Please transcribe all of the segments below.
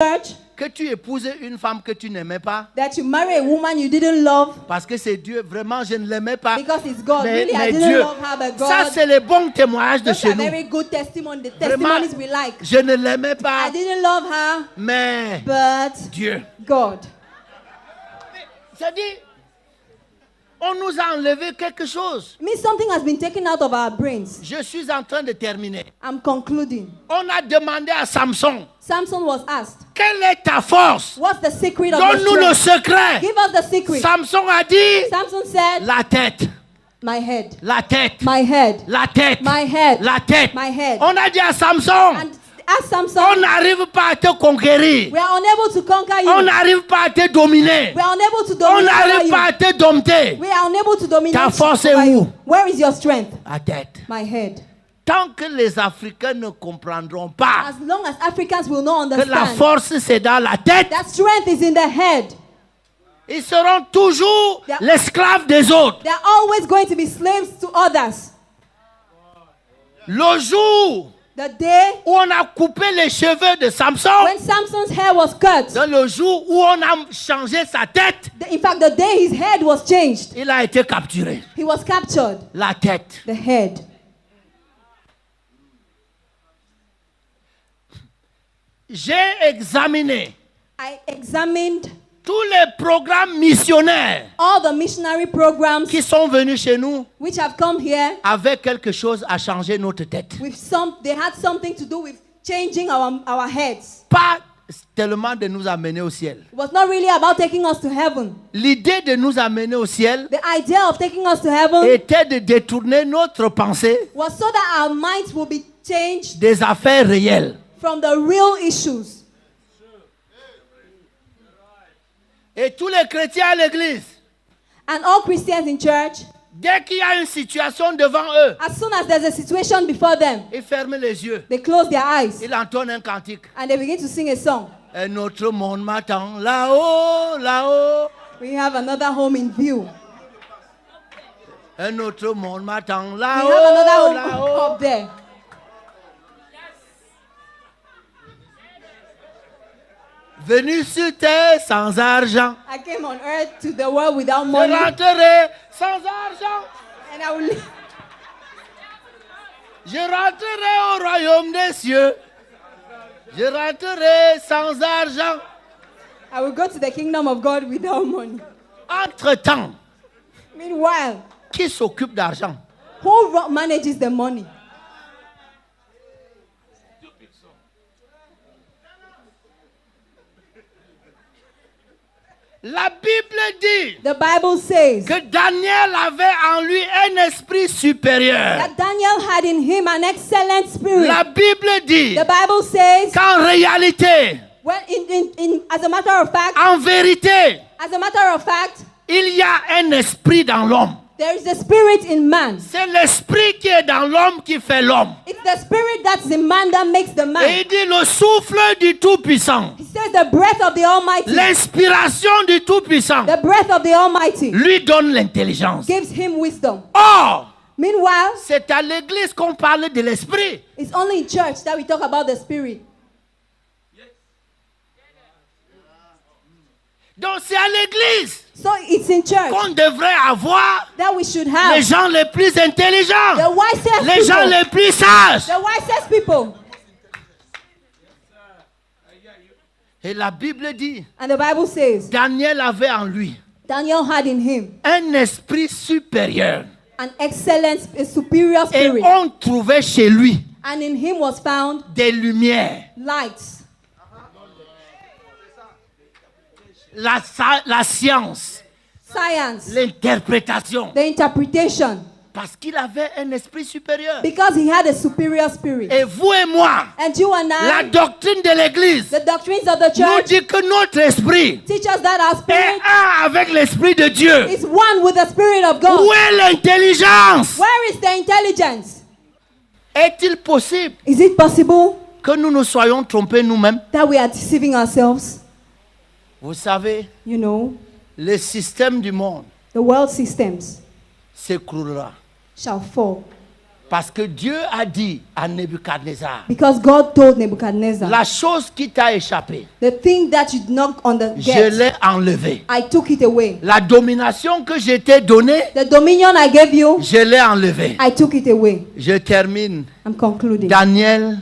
church, que tu épouses une femme que tu n'aimais pas, that you marry a woman you didn't love, parce que c'est Dieu, vraiment je ne l'aimais pas. because it's God. Mais, Really, I mais didn't Dieu, love her, but God. ça c'est les bons témoignages de Those chez are nous. very good testimony, the Vraiment, testimonies we like. je ne l'aimais pas, I didn't love her, mais but Dieu. God. C'est-à-dire, on nous a enlevé quelque chose. It means something has been taken out of our brains. Je suis en train de terminer. I'm concluding. On a demandé à Samson, Samson was asked, quelle est ta force? what's the secret of your Donne-nous le strength? secret. Give us the secret. Samson a dit, Samson said, la tête, my head, la tête, my head, la tête, my head, la tête. my head. On a dit à Samson, And as Samson, on n'arrive pas à te conquérir. we are unable to conquer you. On n'arrive pas à te dominer. We are unable to On dominate over n'arrive you. pas à te dompter. We are unable to dominate Ta force est over où? you. Where is your strength? La tête. My head. Tant que les Africains ne comprendront pas As long as Africans will not que la understand force c'est dans la tête, that strength is in the head, ils seront toujours Yeah. l'esclave des autres. they are always going to be slaves to others. Le jour The day où on a coupé les cheveux de Samson, when Samson's hair was cut, dans le jour où on a changé sa tête, in fact, the day his head was changed, il a été capturé. he was captured. La tête. The head. J'ai examiné I examined tous les programmes missionnaires all the missionary programs qui sont venus chez nous which have come here avec quelque chose à changer notre tête. with they had something to do with changing our heads. Pas tellement de nous amener au ciel. It was not really about taking us to heaven. L'idée de nous amener au ciel The idea of taking us to heaven était de détourner notre pensée was so that our minds will be changed des affaires réelles. from the real issues. Et tous les chrétiens à l'église, And all Christians in church, dès qu'il y a une situation devant eux, as soon as there's a situation before them, ils ferment les yeux. they close their eyes Ils entonnent un cantique. and they begin to sing a song. Un autre monde m'attend là-haut, là-haut. We have another home in view. Un autre monde m'attend We là-haut, have another home là-haut. up there. Venu sur terre sans argent. I came on earth to the world without Je money, rentrerai sans argent. and I will Je rentrerai au royaume des cieux. Je rentrerai sans argent. go to the kingdom of God without money. Entre-temps, Meanwhile, qui s'occupe d'argent? who manages the money? La Bible dit The Bible says que Daniel avait en lui un esprit supérieur. that Daniel had in him an excellent spirit. La Bible dit The Bible says, qu'en réalité, well, as a matter of fact, en vérité, il y a un esprit dans l'homme. there is a spirit in man. C'est l'esprit qui est dans l'homme qui fait l'homme. It's the spirit that's in man that makes the Et man. il dit le souffle du Tout-Puissant, He says the breath of the Almighty, l'inspiration du Tout-Puissant the breath of the Almighty lui donne l'intelligence. gives him wisdom. Or, Meanwhile, c'est à l'église qu'on parle de l'esprit. it's only in church that we talk about the spirit. Donc c'est à l'église So it's in church qu'on devrait avoir that we should les have gens les plus intelligents, the wisest les gens people. les plus sages. The wisest people. Et la Bible dit, And the Bible says Daniel avait en lui Daniel had in him un esprit supérieur. an excellent, a superior Et spirit. on trouvait chez lui And in him was found des lumières, lights, la science, science, l'interprétation. the interpretation, Parce qu'il avait un esprit supérieur. because he had a superior spirit. Et vous et moi, And you and la I, doctrine de l'Église the doctrines of the nous church dit que notre esprit teach us that our est spirit un avec l'esprit de Dieu. is one with the spirit of God. Où est l'intelligence? Where is the intelligence? Est-il possible Is it possible que nous nous soyons trompés nous-mêmes? that we are deceiving ourselves? Vous savez, You know, le système du monde the world systems s'écroulera. shall fall. Parce que Dieu a dit à Nebuchadnezzar, Because God told Nebuchadnezzar, la chose qui t'a échappé, the thing that you knocked on the je gate, l'ai enlevée. I took it away. La domination que je t'ai donnée, The dominion I gave you, je l'ai enlevée. I took it away. Je termine. I'm concluding. Daniel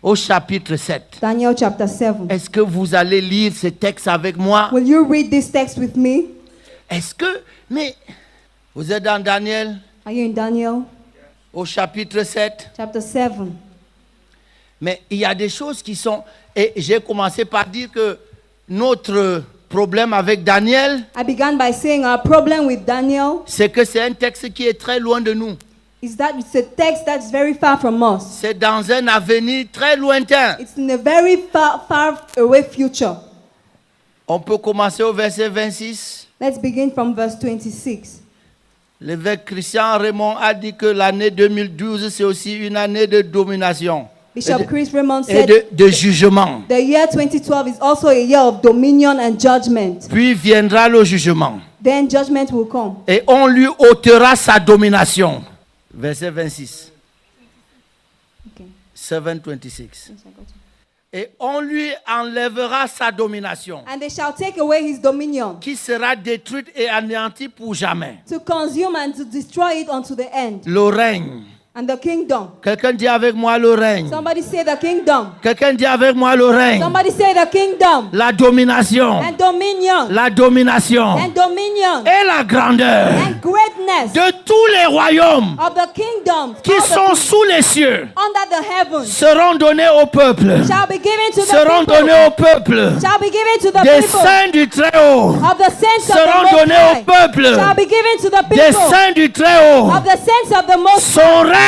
au chapitre 7. Daniel chapter 7. Est-ce que vous allez lire ce texte avec moi? Will you read this text with me? Est-ce que... Mais vous êtes dans Daniel Are you in Daniel au chapitre 7. chapter 7? Mais il y a des choses qui sont... Et j'ai commencé par dire que notre problème avec Daniel, I began by saying our problem with Daniel c'est que c'est un texte qui est très loin de nous. is that it's a text that's very far from us. C'est dans un avenir très lointain. It's in a very far away future. On peut commencer au verset 26. Let's begin from verse 26. L'évêque Christian Raymond a dit que l'année 2012, c'est aussi une année de domination Bishop Chris Raymond et said de jugement. the year 2012 is also a year of dominion and judgment. Puis viendra le jugement. Then judgment will come. Et on lui ôtera sa domination. Verset 26. Okay. 7:26. Et on lui enlèvera sa domination, And they shall take away his dominion, qui sera détruite et anéantie pour jamais. to consume and to destroy it unto the end. Le règne. And the kingdom. Quelqu'un dit avec moi le règne. Somebody say the kingdom. Quelqu'un dit avec moi le règne. Somebody say the kingdom. La domination. And dominion. La domination. And dominion. Et la grandeur And greatness de tous les royaumes of the kingdoms qui of the sont sous les cieux under the heavens seront donnés au peuple. shall be given to the Seront people. donnés au peuple. Shall be given to the Des people. saints du Très-Haut Of the saints of seront the Most donnés au High. peuple. Shall be given to the Des people. saints du Très-Haut. Of the saints of the Most Son High. règne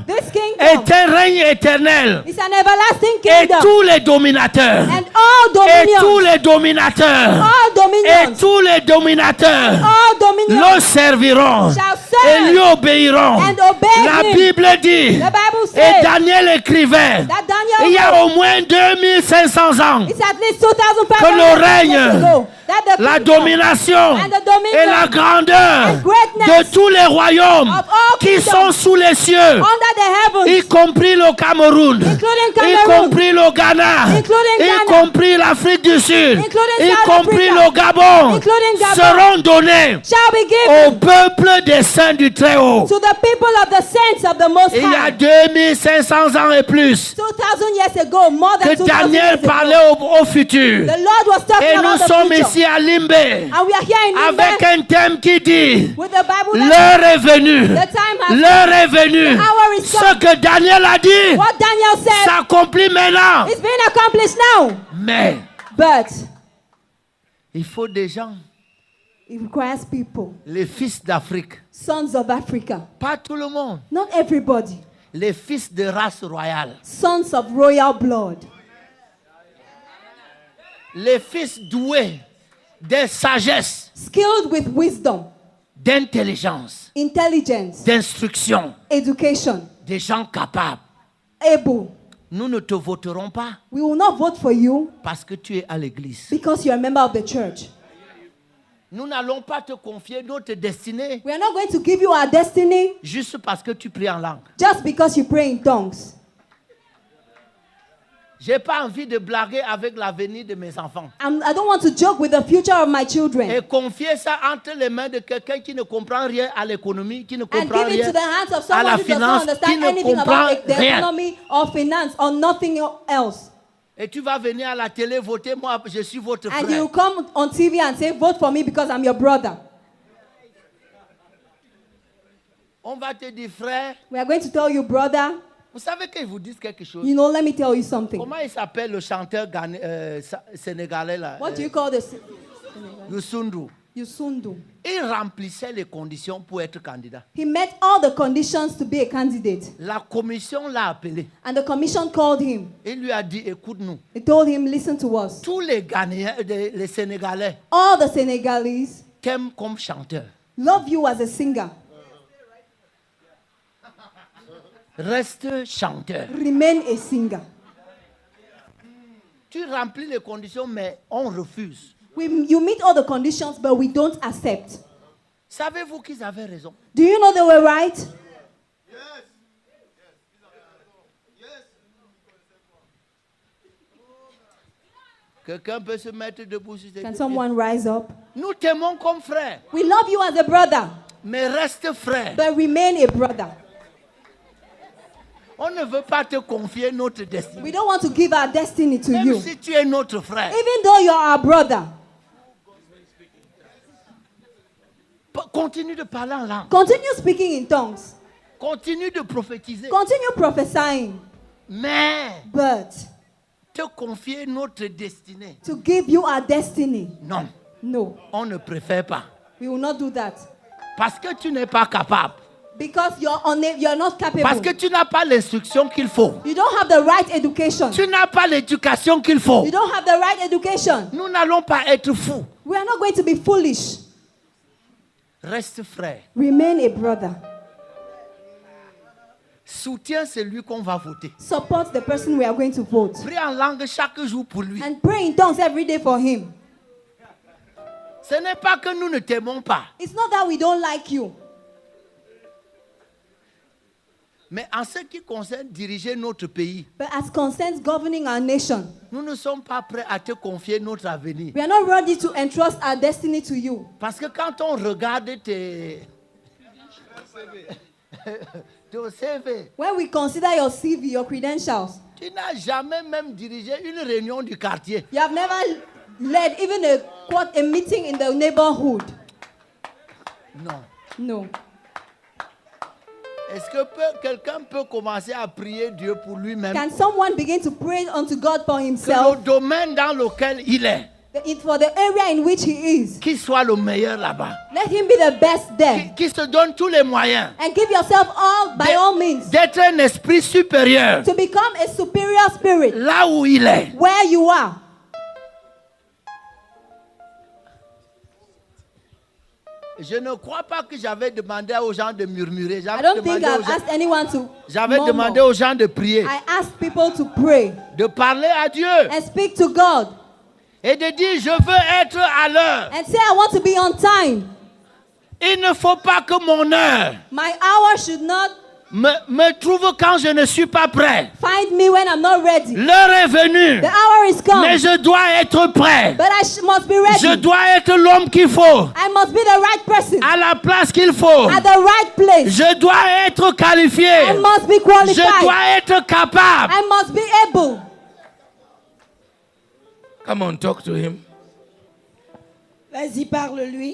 This kingdom est un règne éternel. is an everlasting Et kingdom. tous les dominateurs, And all et tous dominions, les dominateurs, all et dominions, tous les dominateurs all dominions le serviront shall et lui serve obéiront. and obey La him. Bible dit, The Bible et says Daniel écrivait, that il y Daniel a au moins 2500 ans, it's at least 2,500 que le règne, years ago that the la kingdom domination and the dominion et la grandeur and greatness de tous les royaumes of all qui kingdoms sont sous les cieux, under the y heavens, compris le Cameroun, including y Cameroon, compris le Ghana, including y Ghana, compris l'Afrique du Sud, including y South compris Africa, le Gabon, including Gabon, seront donnés shall be au given peuple des saints du Très-Haut. to the people of the saints of the Most Il y a High. 2500 ans et plus 2,000 years ago, more than que 2,000 Daniel years ago, parlait au futur. the Lord was talking Et nous about the sommes future. ici à Limbé And we are here in avec Limbe un thème qui dit with the Bible that l'heure est venue. the time has L'heure est venue. The hour is Ce come. que Daniel a dit What Daniel said s'accomplit maintenant. is being accomplished now. Mais But il faut des gens, it requires people, les fils d'Afrique. sons of Africa. Pas tout le monde. Not everybody. Les fils de race royale. Sons of royal blood. Les fils doués de sagesse, Skilled with wisdom, d'intelligence, intelligence, d'instruction. education, Des gens capables. able. Nous ne te voterons pas We will not vote for you parce que tu es à l'église. because you're a member of the church. Nous n'allons pas te confier notre destinée We are not going to give you our destiny juste parce que tu pries en langue. just because you pray in tongues. J'ai pas envie de blaguer avec l'avenir de mes enfants. I don't want to joke with the future of my children Et confier ça entre les mains de quelqu'un qui ne comprend rien à l'économie, qui ne and comprend give it rien to the hands of à la someone who does not finance, qui understand ne anything comprend about the rien. economy or finance or nothing else. Et tu vas venir à la télé voter, moi je suis votre And frère. you come on TV and say, vote for me because I'm your brother. On va te dire frère, We are going to tell you, brother, vous savez qu'ils vous disent quelque chose. you know, let me tell you something. Comment il s'appelle le chanteur sénégalais là? What do you call this? Youssou. Yusundu. Il remplissait les conditions pour être candidat. He met all the conditions to be a candidate. La commission l'a appelé. And the commission called him. Il lui a dit, écoute-nous. They told him, listen to us. Tous les Ghanéens, les Sénégalais All the Senegalese t'aiment comme chanteur. love you as a singer. Reste chanteur. Remain a singer. Tu remplis les conditions, mais on refuse. You meet all the conditions, but we don't accept. Savez-vous qu'ils avaient raison? Do you know they were right? Quelqu'un peut se mettre debout sur ses Can pieds. someone rise up? Nous t'aimons comme frère, We love you as a brother, mais reste frère. but remain a brother. On ne veut pas te confier notre destinée. We don't want to give our destiny to Même you. si tu es notre frère, Even though you're our brother, continue de parler en langue. continue speaking in tongues. Continue de prophétiser. Continue prophesying. Mais But te confier notre destinée, to give you our destiny, non, no, on ne préfère pas. we will not do that. Parce que tu n'es pas capable. Because you're not capable. Parce que tu n'as pas l'instruction qu'il faut. You don't have the right education. Tu n'as pas l'éducation qu'il faut. You don't have the right education. Nous n'allons pas être fous. We are not going to be foolish. Reste frère. Remain a brother. Soutiens celui qu'on va voter. Support the person we are going to vote. Prie en langue chaque jour pour lui. And pray in tongues every day for him. Ce n'est pas que nous ne t'aimons pas. It's not that we don't like you. Mais en ce qui concerne diriger notre pays, But as concerns governing our nation, nous ne sommes pas prêts à te confier notre avenir. we are not ready to entrust our destiny to you. Parce que quand on regarde ton CV, When we consider your CV, your credentials, tu n'as jamais même dirigé une réunion du quartier. you have never led even a meeting in the neighborhood. Non. No. Est-ce que quelqu'un peut commencer à prier Dieu pour lui-même? Can someone begin to pray unto God for Que le himself, domaine dans lequel il est, for the area in which he is? qu'il soit le meilleur là-bas. Let him be the best there. Qu'il se donne tous les moyens And give yourself by all means, d'être un esprit supérieur to become a superior spirit là où il est. where you are. Je ne crois pas que j'avais demandé aux gens de murmurer. I don't think I've asked anyone to J'avais murmur. demandé aux gens de prier, I asked people to pray de parler à Dieu and speak to God et de dire je veux être à l'heure. and say, I want to be on time. Il ne faut pas que mon heure My hour should not me trouve quand je ne suis pas prêt. find me when I'm not ready. L'heure est venue, The hour is come, mais je dois être prêt. but I must be ready. Je dois être l'homme qu'il faut, I must be the right person à la place qu'il faut. at the right place. Je dois être qualifié. I must be qualified. Je dois être capable. I must be able. Come on, talk to him. Vas-y, parle-lui.